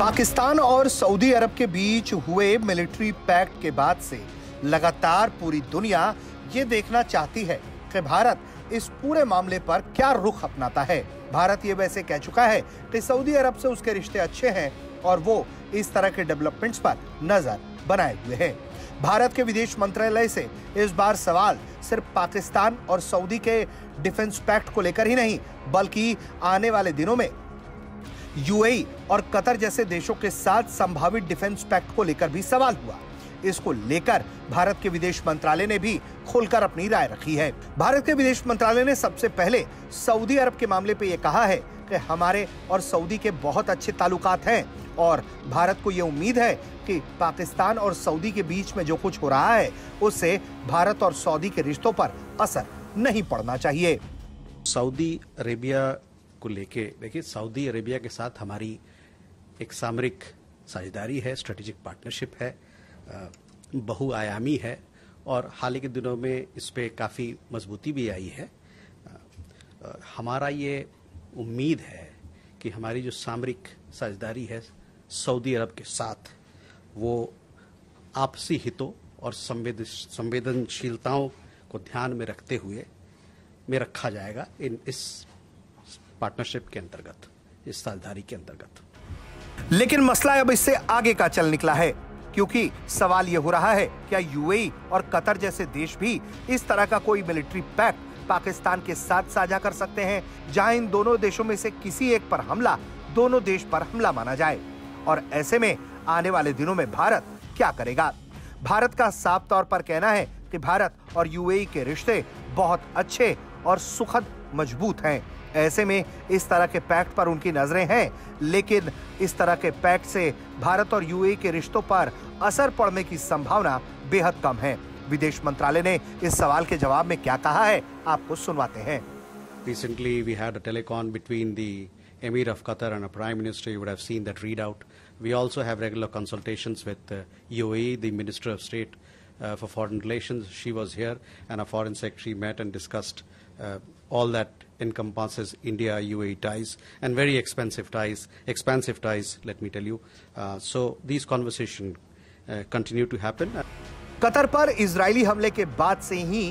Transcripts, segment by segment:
पाकिस्तान और सऊदी अरब के बीच हुए मिलिट्री पैक्ट के बाद से लगातार पूरी दुनिया ये देखना चाहती है कि भारत इस पूरे मामले पर क्या रुख अपनाता है। भारत ये वैसे कह चुका है कि सऊदी अरब से उसके रिश्ते अच्छे हैं और वो इस तरह के डेवलपमेंट्स पर नजर बनाए हुए है। भारत के विदेश मंत्रालय से इस बार सवाल सिर्फ पाकिस्तान और सऊदी के डिफेंस पैक्ट को लेकर ही नहीं, बल्कि आने वाले दिनों में यूएई और कतर जैसे देशों के साथ संभावित डिफेंस पैक्ट को लेकर भी सवाल हुआ। इसको लेकर भारत के विदेश मंत्रालय ने भी खुलकर अपनी राय रखी है। भारत के विदेश मंत्रालय ने सबसे पहले सऊदी अरब के मामले पे ये कहा है कि हमारे और सऊदी के बहुत अच्छे ताल्लुकात हैं और भारत को ये उम्मीद है कि पाकिस्तान और सऊदी के बीच में जो कुछ हो रहा है उससे भारत और सऊदी के रिश्तों पर असर नहीं पड़ना चाहिए। सऊदी अरेबिया को लेके देखिए, सऊदी अरेबिया के साथ हमारी एक सामरिक साझेदारी है, स्ट्रेटेजिक पार्टनरशिप है, बहुआयामी है और हाल ही के दिनों में इस पे काफ़ी मजबूती भी आई है। हमारा ये उम्मीद है कि हमारी जो सामरिक साझेदारी है सऊदी अरब के साथ, वो आपसी हितों और संवेदनशीलताओं को ध्यान में रखते हुए में रखा जाएगा इस पार्टनरशिप के अंतर्गत, इस साझेदारी के अंतर्गत। लेकिन मसला अब इससे आगे का चल निकला है, क्योंकि सवाल यह हो रहा है क्या यूएई और कतर जैसे देश भी इस तरह का कोई मिलिट्री पैक्ट पाकिस्तान के साथ साझा कर सकते हैं, जहां इन दोनों देशों में से किसी एक पर हमला दोनों देश पर हमला माना जाए। और ऐसे में आने वाले दिनों में भारत क्या करेगा? भारत का साफ तौर पर कहना है कि भारत और यूएई के रिश्ते बहुत अच्छे और सुखद मजबूत हैं। ऐसे में इस तरह के पैक्ट पर उनकी नजरें हैं, लेकिन इस तरह के पैक्ट से भारत और यूएई के रिश्तों पर असर पड़ने की संभावना बेहद कम है। विदेश मंत्रालय ने इस सवाल के जवाब में क्या कहा है, आपको सुनवाते हैं। Recently we had a telecon between the Emir of Qatar and a Prime Minister. You would have seen that readout. We also have regular consultations with UAE, the Minister of State for Foreign Relations. She was here and our Foreign Secretary met and discussed all that encompasses India-UAE ties and very expansive ties, let me tell you. So these conversations continue to happen. Qatar पर Israeli हमले के बाद से ही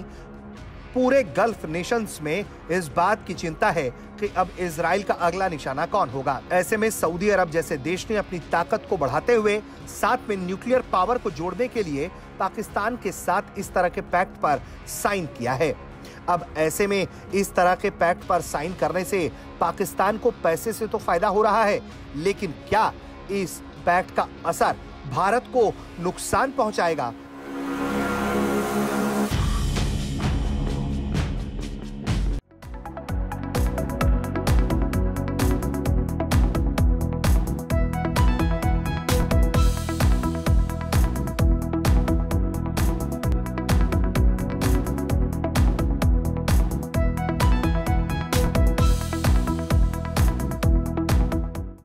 पूरे gulf Nations में इस बात की चिंता है कि अब इजराइल का अगला निशाना कौन होगा। ऐसे में सऊदी अरब जैसे देश ने अपनी ताकत को बढ़ाते हुए साथ में न्यूक्लियर पावर को जोड़ने के लिए पाकिस्तान के साथ इस तरह के पैक्ट पर साइन किया है। अब ऐसे में इस तरह के पैक्ट पर साइन करने से पाकिस्तान को पैसे से तो फायदा हो रहा है, लेकिन क्या इस पैक्ट का असर भारत को नुकसान पहुंचाएगा?